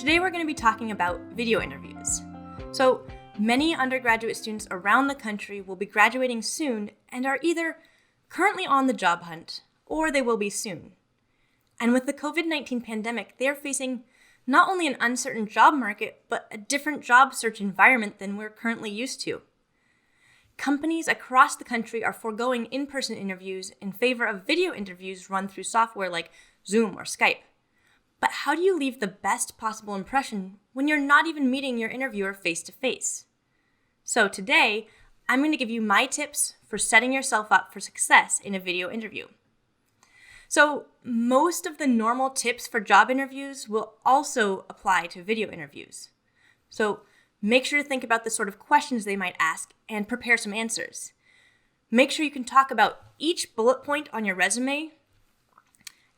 Today we're going to be talking about video interviews. So many undergraduate students around the country will be graduating soon and are either currently on the job hunt or they will be soon. And with the COVID-19 pandemic, they are facing not only an uncertain job market, but a different job search environment than we're currently used to. Companies across the country are foregoing in-person interviews in favor of video interviews run through software like Zoom or Skype. But how do you leave the best possible impression when you're not even meeting your interviewer face-to-face? So today, I'm going to give you my tips for setting yourself up for success in a video interview. So most of the normal tips for job interviews will also apply to video interviews. So make sure to think about the sort of questions they might ask and prepare some answers. Make sure you can talk about each bullet point on your resume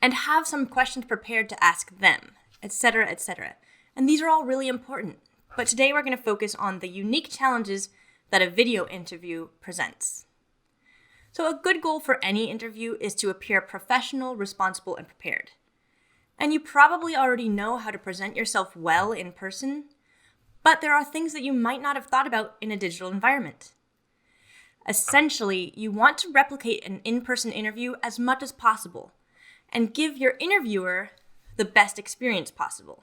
and have some questions prepared to ask them, etc., etc. And these are all really important. But today we're going to focus on the unique challenges that a video interview presents. So a good goal for any interview is to appear professional, responsible, and prepared. And you probably already know how to present yourself well in person, but there are things that you might not have thought about in a digital environment. Essentially, you want to replicate an in-person interview as much as possible and give your interviewer the best experience possible.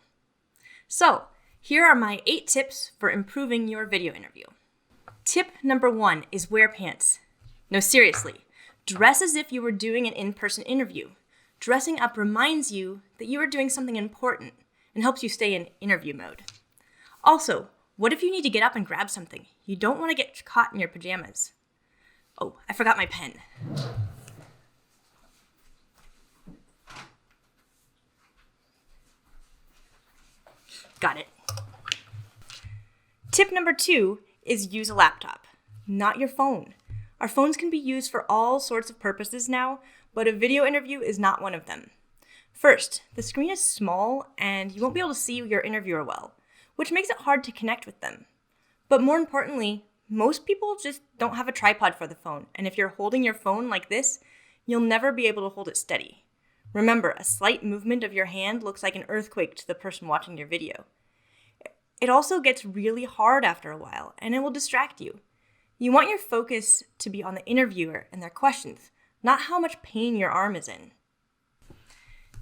So, here are my 8 tips for improving your video interview. Tip number 1 is wear pants. No, seriously, dress as if you were doing an in-person interview. Dressing up reminds you that you are doing something important and helps you stay in interview mode. Also, what if you need to get up and grab something? You don't want to get caught in your pajamas. Oh, I forgot my pen. Got it. Tip number 2 is use a laptop, not your phone. Our phones can be used for all sorts of purposes now, but a video interview is not one of them. First, the screen is small and you won't be able to see your interviewer well, which makes it hard to connect with them. But more importantly, most people just don't have a tripod for the phone, and if you're holding your phone like this, you'll never be able to hold it steady. Remember, a slight movement of your hand looks like an earthquake to the person watching your video. It also gets really hard after a while, and it will distract you. You want your focus to be on the interviewer and their questions, not how much pain your arm is in.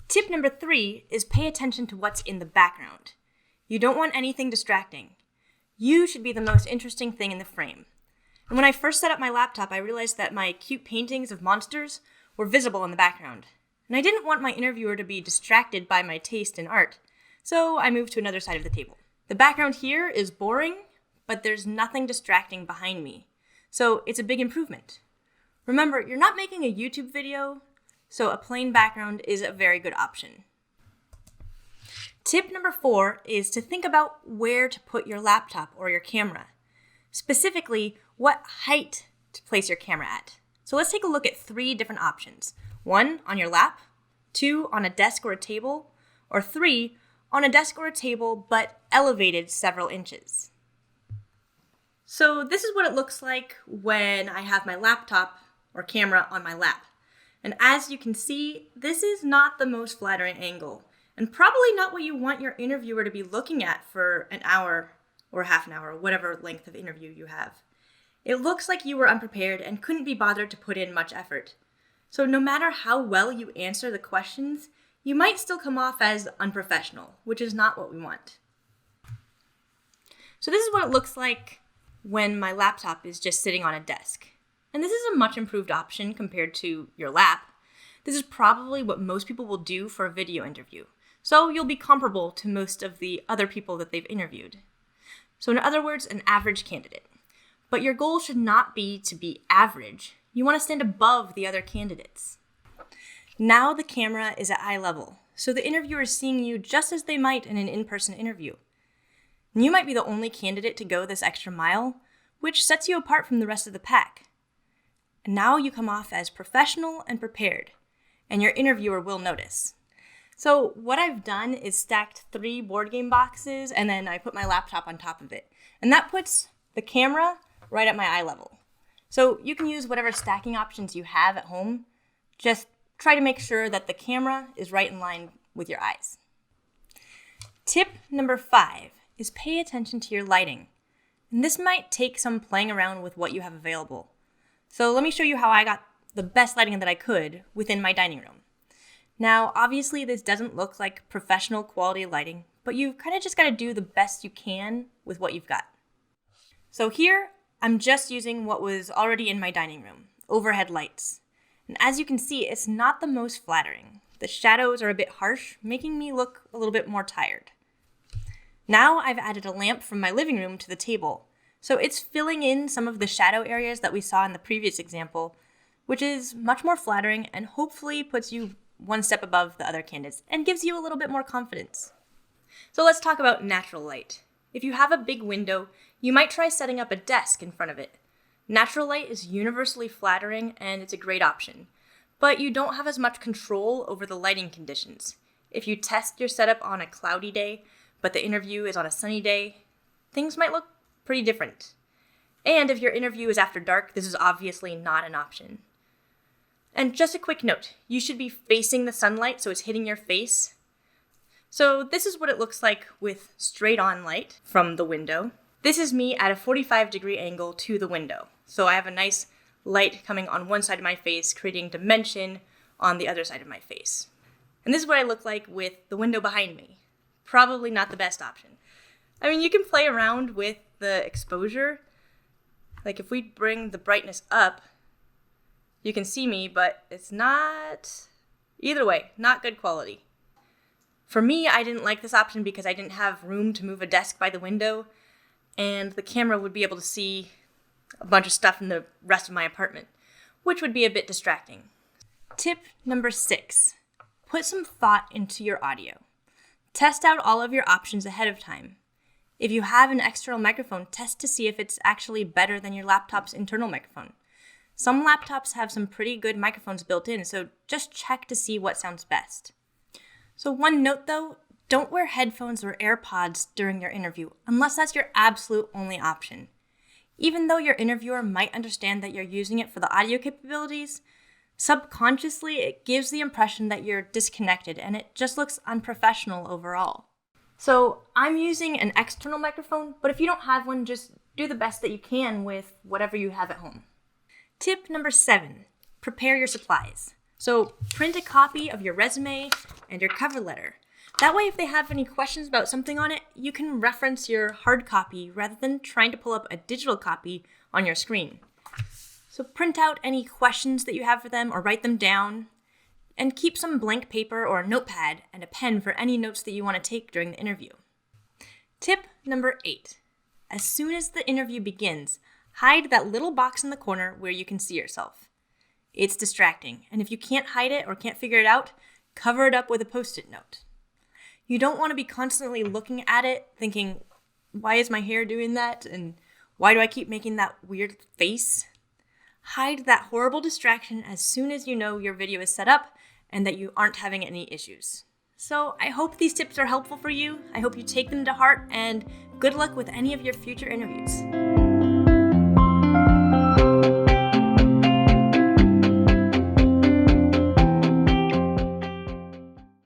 Tip number 3 is pay attention to what's in the background. You don't want anything distracting. You should be the most interesting thing in the frame. And when I first set up my laptop, I realized that my cute paintings of monsters were visible in the background. And I didn't want my interviewer to be distracted by my taste in art, so I moved to another side of the table. The background here is boring, but there's nothing distracting behind me, so it's a big improvement. Remember, you're not making a YouTube video, so a plain background is a very good option. Tip number 4 is to think about where to put your laptop or your camera. Specifically, what height to place your camera at. So let's take a look at 3 different options. 1, on your lap, 2, on a desk or a table, or 3, on a desk or a table, but elevated several inches. So this is what it looks like when I have my laptop or camera on my lap. And as you can see, this is not the most flattering angle, and probably not what you want your interviewer to be looking at for an hour or half an hour, whatever length of interview you have. It looks like you were unprepared and couldn't be bothered to put in much effort. So no matter how well you answer the questions, you might still come off as unprofessional, which is not what we want. So this is what it looks like when my laptop is just sitting on a desk. And this is a much improved option compared to your lap. This is probably what most people will do for a video interview. So you'll be comparable to most of the other people that they've interviewed. So in other words, an average candidate. But your goal should not be to be average. You want to stand above the other candidates. Now the camera is at eye level, so the interviewer is seeing you just as they might in an in-person interview. And you might be the only candidate to go this extra mile, which sets you apart from the rest of the pack. And now you come off as professional and prepared, and your interviewer will notice. So what I've done is stacked 3 board game boxes, and then I put my laptop on top of it. And that puts the camera right at my eye level. So you can use whatever stacking options you have at home. Just try to make sure that the camera is right in line with your eyes. Tip number 5 is pay attention to your lighting. And this might take some playing around with what you have available. So let me show you how I got the best lighting that I could within my dining room. Now, obviously this doesn't look like professional quality lighting, but you kind of just got to do the best you can with what you've got. So here, I'm just using what was already in my dining room, overhead lights. And as you can see, it's not the most flattering. The shadows are a bit harsh, making me look a little bit more tired. Now I've added a lamp from my living room to the table, so it's filling in some of the shadow areas that we saw in the previous example, which is much more flattering and hopefully puts you one step above the other candidates and gives you a little bit more confidence. So let's talk about natural light. If you have a big window, you might try setting up a desk in front of it. Natural light is universally flattering and it's a great option, but you don't have as much control over the lighting conditions. If you test your setup on a cloudy day, but the interview is on a sunny day, things might look pretty different. And if your interview is after dark, this is obviously not an option. And just a quick note, you should be facing the sunlight so it's hitting your face. So this is what it looks like with straight on light from the window. This is me at a 45-degree angle to the window. So I have a nice light coming on one side of my face, creating dimension on the other side of my face. And this is what I look like with the window behind me. Probably not the best option. I mean, you can play around with the exposure. Like if we bring the brightness up, you can see me, but it's not, either way, not good quality. For me, I didn't like this option because I didn't have room to move a desk by the window, and the camera would be able to see a bunch of stuff in the rest of my apartment, which would be a bit distracting. Tip number 6, put some thought into your audio. Test out all of your options ahead of time. If you have an external microphone, test to see if it's actually better than your laptop's internal microphone. Some laptops have some pretty good microphones built in, so just check to see what sounds best. So one note though, don't wear headphones or AirPods during your interview, unless that's your absolute only option. Even though your interviewer might understand that you're using it for the audio capabilities, subconsciously it gives the impression that you're disconnected and it just looks unprofessional overall. So I'm using an external microphone, but if you don't have one, just do the best that you can with whatever you have at home. Tip number 7, prepare your supplies. So print a copy of your resume and your cover letter. That way, if they have any questions about something on it, you can reference your hard copy rather than trying to pull up a digital copy on your screen. So print out any questions that you have for them or write them down, and keep some blank paper or a notepad and a pen for any notes that you want to take during the interview. Tip number 8, as soon as the interview begins, hide that little box in the corner where you can see yourself. It's distracting, and if you can't hide it or can't figure it out, cover it up with a Post-it note. You don't want to be constantly looking at it, thinking, why is my hair doing that? And why do I keep making that weird face? Hide that horrible distraction as soon as you know your video is set up and that you aren't having any issues. So I hope these tips are helpful for you. I hope you take them to heart, and good luck with any of your future interviews.